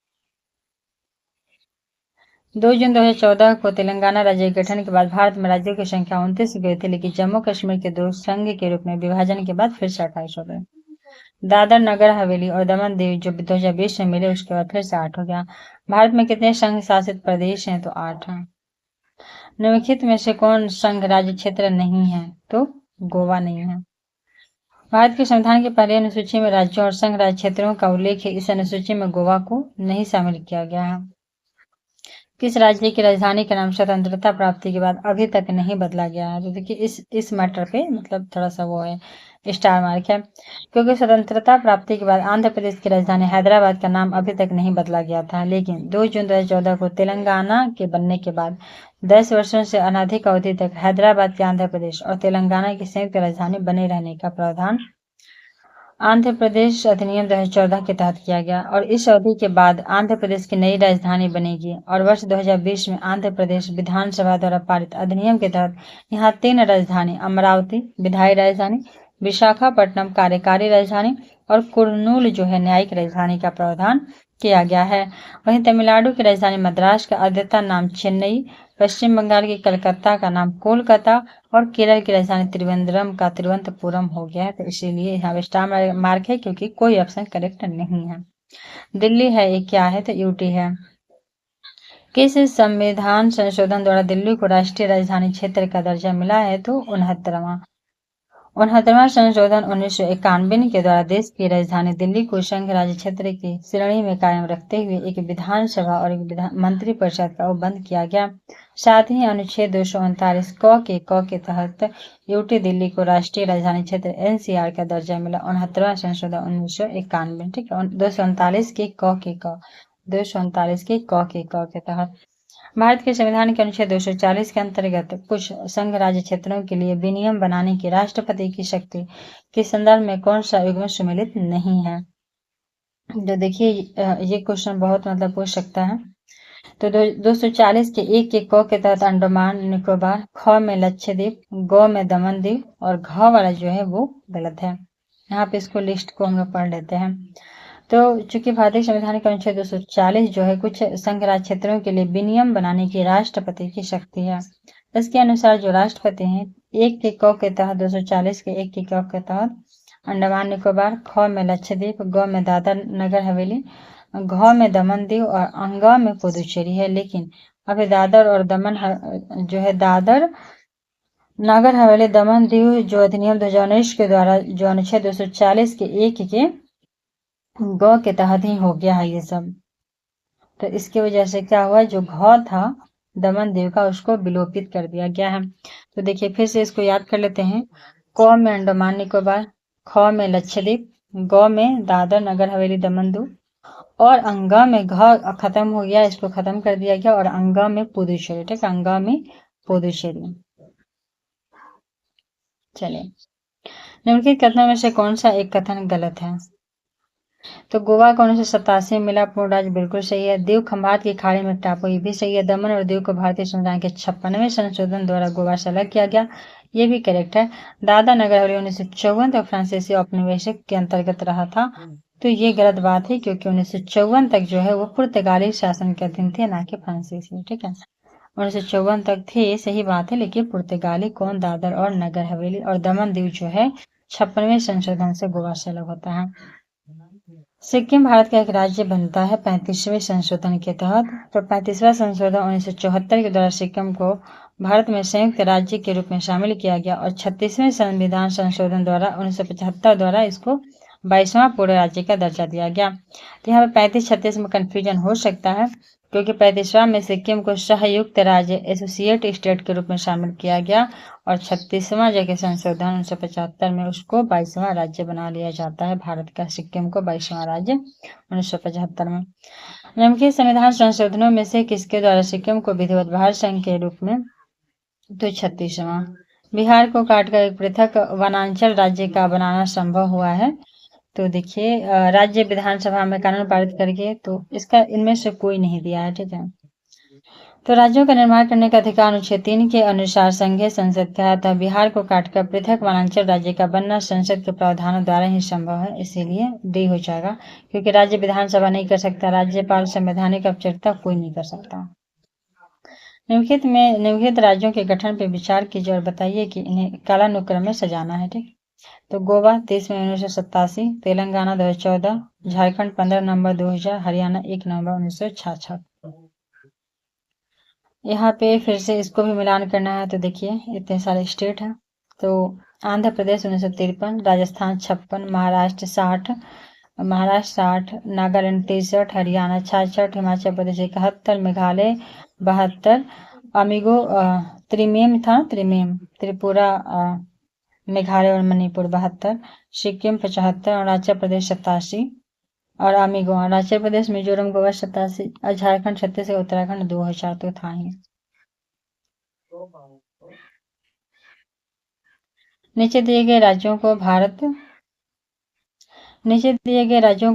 2 जून 2014 को तेलंगाना राज्य के गठन के बाद भारत में राज्यों की संख्या 29 हो गई थी, लेकिन जम्मू कश्मीर के 2 संघ के रूप में विभाजन के बाद फिर से 28 हो गए। दादर नगर हवेली और दमन दीव जो 2020 में मिले, उसके बाद फिर से 8 हो गया। भारत में कितने संघ शासित प्रदेश हैं? तो 8 हैं। निम्नलिखित में से कौन संघ राज्य क्षेत्र नहीं है? तो गोवा नहीं है। भारत के संविधान की पहली अनुसूची में राज्यों और संघ राज्य क्षेत्रों का उल्लेख है। इस अनुसूची में गोवा को नहीं शामिल किया गया है। किस राज्य की राजधानी का नाम स्वतंत्रता प्राप्ति के बाद अभी तक नहीं बदला गया है? तो देखिए इस मैटर पे मतलब थोड़ा सा वो है, स्टार मार्क है, क्योंकि स्वतंत्रता प्राप्ति के बाद आंध्र प्रदेश की राजधानी हैदराबाद का नाम अभी तक नहीं बदला गया था, लेकिन 2 जून 2014 को तेलंगाना के बनने के बाद 10 वर्षों से अनधिक अवधि तक हैदराबाद के आंध्र प्रदेश और तेलंगाना की संयुक्त राजधानी बने रहने का प्रावधान आंध्र प्रदेश अधिनियम 2014 के तहत किया गया और इस अवधि के बाद आंध्र प्रदेश की नई राजधानी बनेगी। और वर्ष 2020 में आंध्र प्रदेश विधानसभा द्वारा पारित अधिनियम के तहत यहाँ 3 राजधानी अमरावती विधायी राजधानी, विशाखापट्टनम कार्यकारी राजधानी और कुर्नूल जो है न्यायिक राजधानी का प्रावधान किया गया है। वहीं तमिलनाडु की राजधानी मद्रास का अद्यतन नाम चेन्नई, पश्चिम बंगाल की कलकत्ता का नाम कोलकाता और केरल की राजधानी त्रिवेंद्रम का तिरुवनंतपुरम हो गया है। तो इसीलिए यहाँ स्टार मार्क है, क्योंकि कोई ऑप्शन करेक्ट नहीं है। दिल्ली है, ये क्या है? तो यूटी है। किस संविधान संशोधन द्वारा दिल्ली को राष्ट्रीय राजधानी क्षेत्र का दर्जा मिला है? तो 69वां संशोधन 1991 के द्वारा देश की राजधानी दिल्ली को संघ राज्य क्षेत्र की श्रेणी में कायम रखते हुए एक विधानसभा और एक मंत्रिपरिषद का बंद किया गया। साथ ही अनुच्छेद 239 क के तहत यूटी दिल्ली को राष्ट्रीय राजधानी क्षेत्र एनसीआर का दर्जा मिला। 69वां संशोधन 1991, ठीक है, 239 के क के तहत। भारत के संविधान के अनुच्छेद 240 के अंतर्गत कुछ संघ राज्य क्षेत्रों के लिए विनियम बनाने की राष्ट्रपति की शक्ति के संदर्भ में कौन सा युग्म सम्मिलित नहीं है? तो देखिए ये क्वेश्चन बहुत मतलब पूछ सकता है। तो 240 के 1 के क के तहत अंडमान निकोबार, ख में लक्षद्वीप, ग में दमन द्वीप और घ वाला जो है वो गलत है। यहाँ पे इसको लिस्ट को हम लोग पढ़ लेते हैं। तो चूंकि भारतीय संविधान का अनुच्छेद 240 जो है कुछ संघ राज्य क्षेत्रों के लिए विनियम बनाने की राष्ट्रपति की शक्ति है। इसके अनुसार जो राष्ट्रपति हैं 1 के क के तहत 240 के 1 के क के तहत अंडमान निकोबार, ख में लक्षद्वीप, ग में दादर नगर हवेली, घ में दमन दीव और अंग में पुदुचेरी है। लेकिन अभी दादर और दमन जो है दादर नगर हवेली दमन दीव जो अधिनियम 2019 के द्वारा जो अनुच्छेद 240 के 1 के ग के तहत ही हो गया है ये सब। तो इसकी वजह से क्या हुआ, जो घ था दमन दीव का उसको विलोपित कर दिया गया है। तो देखिए फिर से इसको याद कर लेते हैं। क में अंडमान निकोबार, ख में लक्षद्वीप, ग में दादर नगर हवेली दमन दीव और अंग में घ खत्म हो गया, इसको खत्म कर दिया गया और अंग में पुदुचेरी, ठीक है, अंग में पुदुचेरी। चलिए निम्नलिखित कथनों में से कौन सा एक कथन गलत है? तो गोवा को 1987 में मिला पूर्ण राज्य, बिल्कुल सही है। दीव खंबात की खाड़ी में टापू, ये भी सही है। दमन और दीव को भारतीय संविधान के 56वें संशोधन द्वारा गोवा से अलग किया गया, ये भी करेक्ट है। दादर नगर हवेली 1954 तक फ्रांसीसी औपनिवेशिक के अंतर्गत रहा था, तो ये गलत बात है, क्योंकि 1954 तक जो है वो पुर्तगाली शासन के अधीन थे, ना कि फ्रांसीसी, ठीक है। 1954 तक थे, सही बात है, लेकिन पुर्तगाली कौन? दादर और नगर हवेली। और दमन दीव जो है 56वें संशोधन से गोवा से अलग होता है। सिक्किम भारत का एक राज्य बनता है 35वें संशोधन के तहत। तो 35वां संशोधन 1974 के द्वारा सिक्किम को भारत में संयुक्त राज्य के रूप में शामिल किया गया और 36वें संविधान संशोधन द्वारा 1975 द्वारा इसको 22वां पूर्ण राज्य का दर्जा दिया गया। तो यहाँ पे 35-36 में कंफ्यूजन हो सकता है, क्योंकि 35वां में सिक्किम को सहयुक्त राज्य एसोसिएट स्टेट के रूप में शामिल किया गया और 36वां जगह संशोधन 1975 में उसको 22वां राज्य बना लिया जाता है। भारत का सिक्किम को 22वां राज्य 1975 में। निम्नलिखित संविधान संशोधनों में से किसके द्वारा सिक्किम को विधिवत भारत संघ के रूप में? तो 36वां। बिहार को काटकर एक पृथक वनांचल राज्य का बनाना संभव हुआ है। तो देखिए राज्य विधानसभा में कानून पारित करके, तो इसका इनमें से कोई नहीं दिया है, ठीक है। तो राज्यों का निर्माण करने का अधिकार अनुच्छेद 3 के अनुसार संघीय संसद का है, अतः बिहार को काटकर पृथक वनांचल राज्य का बनना संसद के प्रावधानों द्वारा ही संभव है, इसीलिए डी हो जाएगा, क्योंकि राज्य विधानसभा नहीं कर सकता, राज्यपाल संवैधानिक औपचारिकता कोई नहीं कर सकता। निम्नलिखित राज्यों के गठन पर विचार कीजिए और बताइए कि इन्हें कालानुक्रम में सजाना है। ठीक, तो गोवा 23 मई 1987, तेलंगाना 2014, झारखंड 15 नवंबर 2000, हरियाणा 1 नवंबर 1966। यहाँ पे फिर से इसको भी मिलान करना है, तो देखिए इतने सारे स्टेट हैं। तो आंध्र प्रदेश 1953, राजस्थान 56, महाराष्ट्र 60, नागालैंड 63, हरियाणा 66, हिमाचल प्रदेश 71, मेघालय 72, अमिगो त्रिमेम था, त्रिपुरा, मेघालय और मणिपुर 72, सिक्किम 75, अरुणाचल प्रदेश 87 और अमिगो, अरुणाचल प्रदेश, मिजोरम, गोवा 87 और झारखंड 36 और उत्तराखंड 2000 तो था ही। नीचे दिए गए राज्यों को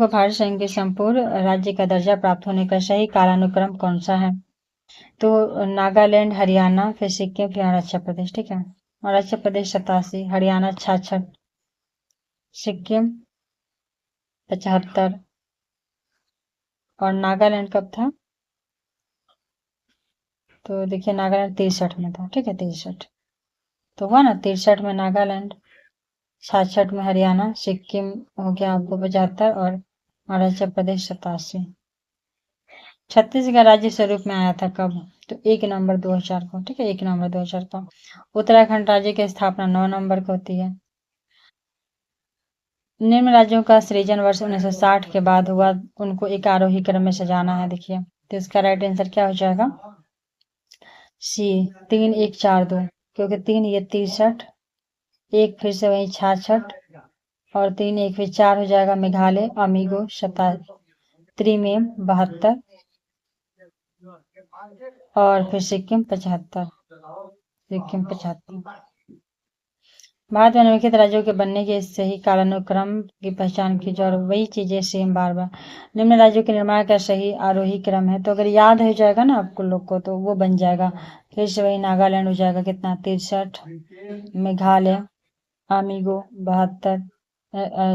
भारत संघ के संपूर्ण राज्य का दर्जा प्राप्त होने का सही कालानुक्रम कौन सा है? तो नागालैंड, हरियाणा, फिर सिक्किम, फिर अरुणाचल प्रदेश। ठीक है, अरुणाचल प्रदेश 87, हरियाणा 66, सिक्किम 75 और नागालैंड कब था? तो देखिए नागालैंड 63 में था। ठीक है, 63 तो हुआ ना, 63 में नागालैंड, 66 में हरियाणा, सिक्किम हो गया आपको 75 और अरुणाचल प्रदेश 87। छत्तीसगढ़ राज्य स्वरूप में आया था कब? तो 1 नवंबर 2000 को। ठीक है, 1 नवंबर 2000 को। उत्तराखंड राज्य की स्थापना 9 नवंबर को होती है। निम्न राज्यों का सृजन वर्ष 1960 के बाद हुआ, उनको एक आरोही क्रम में सजाना है। देखिए, तो इसका राइट आंसर क्या हो जाएगा? सी, 3 1 4 2, क्योंकि 3 ये 63, एक फिर से वही 66 और 3 1 फिर 4 हो जाएगा मेघालय, अमिगो 27, त्रिमेम 72 और फिर सिक्किम 75। भारत में निम्नलिखित राज्यों के बनने के सही कालानुक्रम की पहचान कीजिए और वही चीजें सेम बार बार। निम्न राज्यों के निर्माण का सही आरोही क्रम है, तो अगर याद हो जाएगा ना आपको लोग को तो वो बन जाएगा। फिर से वही नागालैंड हो जाएगा कितना, 63, मेघालय, अमिगो 72,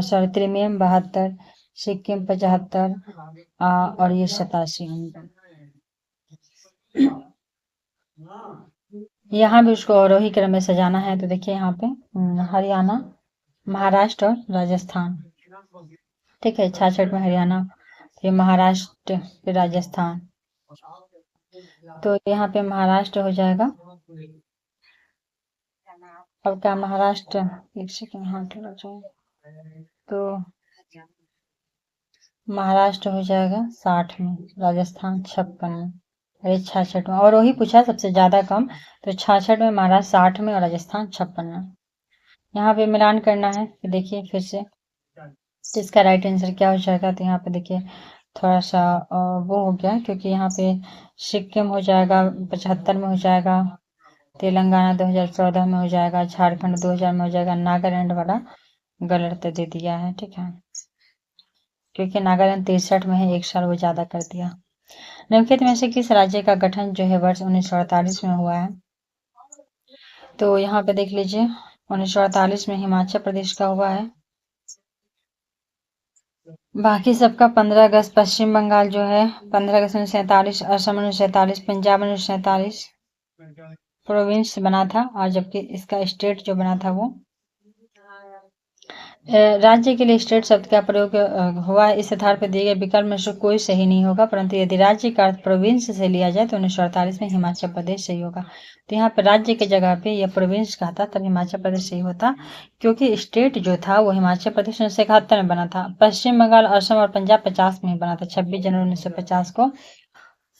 सॉरी त्रिमेम 72, सिक्किम 75 और ये 87। यहाँ भी उसको आरोही क्रम में सजाना है, तो देखिए यहाँ पे हरियाणा, महाराष्ट्र और राजस्थान। ठीक है, 66 में हरियाणा, फिर महाराष्ट्र, फिर राजस्थान। तो यहाँ पे महाराष्ट्र हो जाएगा। अब क्या महाराष्ट्र, एक सेकंड, हाँ थोड़ा जाए, तो महाराष्ट्र हो जाएगा 60 में, राजस्थान 56 में, अरे 66 में, और वही पूछा सबसे ज्यादा कम, तो 66 में, महाराष्ट्र 60 में और राजस्थान 56 में। यहाँ पे मिलान करना है, देखिए फिर से तो इसका राइट आंसर क्या हो जाएगा? तो यहाँ पे देखिए थोड़ा सा वो हो गया, क्योंकि यहाँ पे सिक्किम हो जाएगा 75 में हो जाएगा, तेलंगाना 2014 में हो जाएगा, झारखंड 2000 में हो जाएगा, नागालैंड वाला गलत दे दिया है। ठीक है, क्योंकि नागालैंड 63 में है, एक साल वो ज्यादा कर दिया। निम्नलिखित में से किस राज्य का गठन जो है वर्ष 1948 में हुआ है? तो यहाँ पे देख लीजिए 1948 में हिमाचल प्रदेश का हुआ है। बाकी सबका 15 अगस्त, पश्चिम बंगाल जो है 15 अगस्त 1947, असम 1947, पंजाब 1947 प्रोविंस बना था, और जबकि इसका स्टेट जो बना था वो राज्य के लिए स्टेट शब्द का प्रयोग हुआ है। इस आधार पर दिए गए विकल्प में से कोई सही नहीं होगा, परंतु यदि राज्य का अर्थ प्रोविंस से लिया जाए तो 1948 में हिमाचल प्रदेश सही होगा। तो यहाँ पर राज्य की जगह पे यह प्रोविंस कहा था, तब हिमाचल प्रदेश सही होता, क्योंकि स्टेट जो था वो हिमाचल प्रदेश 1971 में बना था। पश्चिम बंगाल, असम और पंजाब 50 में बना था, 26 जनवरी 1950 को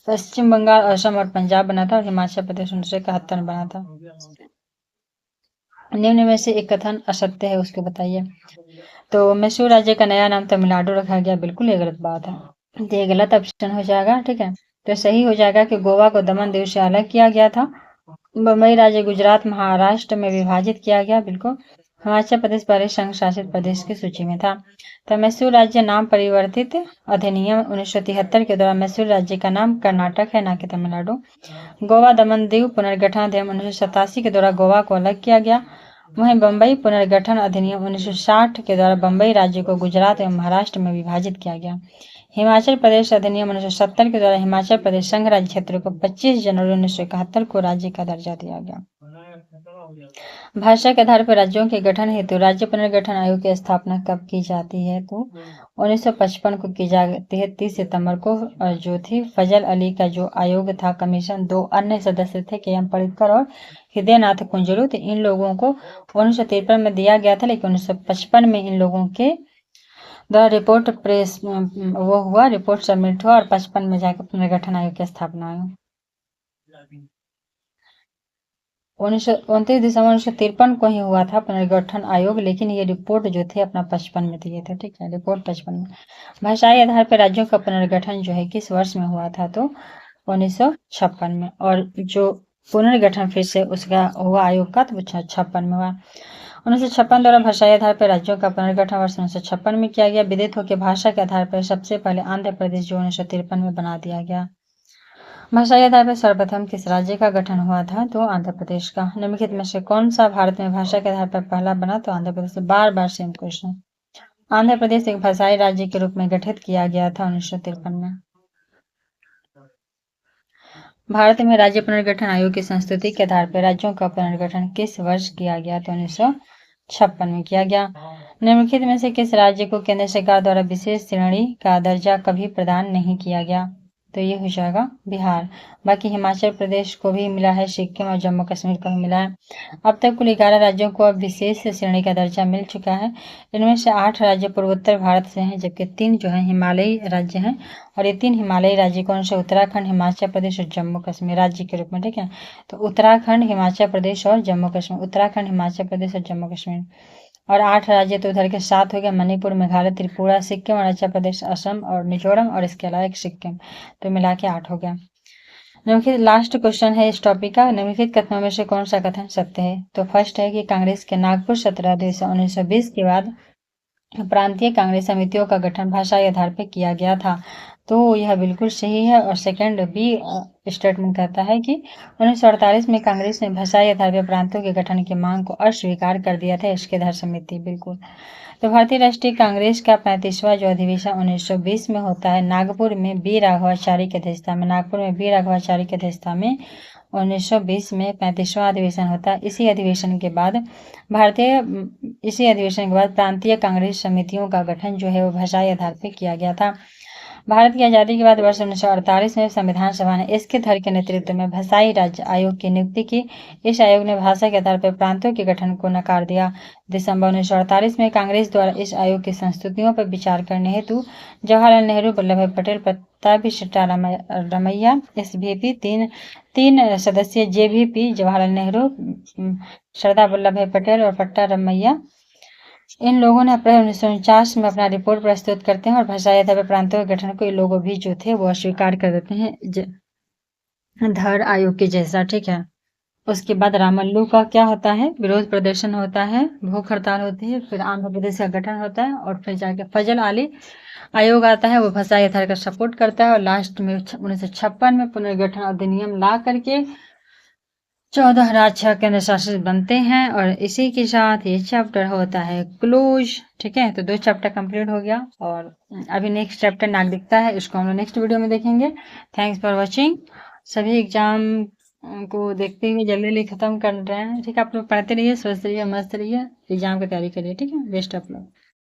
पश्चिम बंगाल, असम और पंजाब बना था, और हिमाचल प्रदेश 1971 में बना था। निम्न में से एक कथन असत्य है, उसको बताइए। तो मैसूर राज्य का नया नाम तमिलनाडु रखा गया, बिल्कुल ये गलत बात है, तो ये गलत ऑप्शन हो जाएगा। ठीक है, तो सही हो जाएगा कि गोवा को दमन दीव से अलग किया गया था, बम्बई राज्य गुजरात महाराष्ट्र में विभाजित किया गया, बिल्कुल, हिमाचल प्रदेश पहले संघ शासित प्रदेश की सूची में था। तो मैसूर राज्य नाम परिवर्तित अधिनियम 1973 के द्वारा मैसूर राज्य का नाम कर्नाटक है, ना कि तमिलनाडु। गोवा दमन दीव पुनर्गठन अधिनियम 1987 के द्वारा गोवा को अलग किया गया। वहीं बम्बई पुनर्गठन अधिनियम 1960 के द्वारा बम्बई राज्य को गुजरात एवं महाराष्ट्र में विभाजित किया गया। हिमाचल प्रदेश अधिनियम 1970 के द्वारा हिमाचल प्रदेश संघ राज्य क्षेत्र को 25 जनवरी 1971 को राज्य का दर्जा दिया गया। भाषा के आधार पर राज्यों के गठन हेतु राज्य पुनर्गठन आयोग की स्थापना कब की जाती है? तो 1955 को की जाती है, 30 सितंबर को। और जो थी फजल अली का जो आयोग था कमीशन, 2 अन्य सदस्य थे, के एम पड़िक्कर और हृदय नाथ कुंजरू। तो इन लोगों को 1953 में दिया गया था, लेकिन 1955 में इन लोगों के द्वारा रिपोर्ट प्रेस वो हुआ, रिपोर्ट सबमिट हुआ और 55 में जाकर पुनर्गठन आयोग की स्थापना हुई। 29 दिसंबर 1953 को ही हुआ था पुनर्गठन आयोग, लेकिन ये रिपोर्ट जो थे अपना 55 में दिए थे। ठीक है, रिपोर्ट 55 में। भाषाई आधार पर राज्यों का पुनर्गठन जो है किस वर्ष में हुआ था? तो 1956 में। और जो पुनर्गठन फिर से उसका हुआ आयोग का, तो 56 में हुआ। 1956 द्वारा भाषाई आधार पर राज्यों का पुनर्गठन वर्ष 1956 में किया गया। विदित हो कि भाषा के आधार पर सबसे पहले आंध्र प्रदेश जो 1953 में बना दिया गया। भाषाई आधार पर सर्वप्रथम किस राज्य का गठन हुआ था? तो आंध्र प्रदेश का। निम्नलिखित में से कौन सा भारत में भाषा के आधार पर पहला बना? तो आंध्र प्रदेश। बार बार सेम क्वेश्चन। आंध्र प्रदेश एक भाषाई राज्य के रूप में गठित किया गया था 1953 में। भारत में राज्य पुनर्गठन आयोग की संस्तुति के आधार पर राज्यों का पुनर्गठन किस वर्ष किया गया? तो 1956 में किया गया। निम्नलिखित में से किस राज्य को केंद्र सरकार द्वारा विशेष श्रेणी का दर्जा कभी प्रदान नहीं किया गया? तो ये हो जाएगा बिहार। बाकी हिमाचल प्रदेश को भी मिला है, सिक्किम और जम्मू कश्मीर को भी मिला है। अब तक कुल 11 राज्यों को अब विशेष श्रेणी का दर्जा मिल चुका है। इनमें से 8 राज्य पूर्वोत्तर भारत से हैं, जबकि 3 जो है हिमालयी राज्य हैं। और ये 3 हिमालयी राज्य कौन से? उत्तराखंड, हिमाचल प्रदेश और जम्मू कश्मीर राज्य के रूप में। ठीक है, तो उत्तराखंड, हिमाचल प्रदेश और जम्मू कश्मीर। उत्तराखंड, हिमाचल प्रदेश और जम्मू कश्मीर। और 8 राज्य तो उधर के 7 हो गए, मणिपुर, मेघालय, त्रिपुरा, सिक्किम, अरुणाचल प्रदेश, असम और मिजोरम, और इसके अलावा एक सिक्किम। तो मिला के 8 हो गया। निम्नलिखित लास्ट क्वेश्चन है इस टॉपिक का। निम्नलिखित कथनों में से कौन सा कथन सत्य है? तो फर्स्ट है कि कांग्रेस के नागपुर सत्र अधिवेशन 1920 के बाद प्रांतीय कांग्रेस समितियों का गठन भाषाई आधार पर किया गया था। तो यह बिल्कुल सही है। और सेकंड बी स्टेटमेंट कहता है कि 1948 में कांग्रेस ने भाषाई आधार पर प्रांतों के गठन की मांग को अस्वीकार कर दिया था, इसके आधार समिति। बिल्कुल। तो भारतीय राष्ट्रीय कांग्रेस का 35वां जो अधिवेशन 1920 में होता है नागपुर में बी राघवाचारी की अध्यक्षता में। नागपुर में बी राघवाचारी की अध्यक्षता में 1920 में 35वां अधिवेशन होता है। इसी अधिवेशन के बाद प्रांतीय कांग्रेस समितियों का गठन जो है वो भाषाई आधार पर किया गया था। भारत की आज़ादी के बाद वर्ष 1948 में संविधान सभा ने एस के धर के नेतृत्व में भाषाई राज्य आयोग की नियुक्ति की। इस आयोग ने भाषा के आधार पर प्रांतों के गठन को नकार दिया। दिसंबर 1948 में कांग्रेस द्वारा इस आयोग की संस्तुतियों पर विचार करने हेतु जवाहरलाल नेहरू, वल्लभ भाई पटेल, प्रताप सिट्टारामैया, SVP, तीन सदस्यीय JVP, जवाहरलाल नेहरू, सरदार वल्लभ भाई पटेल और पट्टारमैया, इन लोगों ने अप्रैल 1949 में अपना रिपोर्ट प्रस्तुत करते हैं और भाषाई आधार पर प्रांतों के गठन को ये लोग भी जो थे वो अस्वीकार कर देते हैं धर आयोग के जैसा। ठीक है, उसके बाद रामल्लू का क्या होता है? विरोध प्रदर्शन होता है, भूख हड़ताल होती है, फिर आंध्र प्रदेश का गठन होता है और फिर जाके फजल अली आयोग आता है, वो भाषाई आधार का सपोर्ट करता है और लास्ट में 1956 में पुनर्गठन अधिनियम ला करके 14 राज्य केंद्र शासित बनते हैं। और इसी के साथ ये चैप्टर होता है क्लोज। ठीक है, तो 2 चैप्टर कंप्लीट हो गया और अभी नेक्स्ट चैप्टर नागरिकता है, इसको हम लोग नेक्स्ट वीडियो में देखेंगे। Thanks for watching. सभी एग्जाम को देखते हुए जल्दी जल्दी खत्म कर रहे हैं। ठीक है, आप लोग पढ़ते रहिए, स्वस्थ रहिए, मस्त रहिए, एग्जाम की तैयारी करिए। ठीक है, बेस्ट ऑफ लक।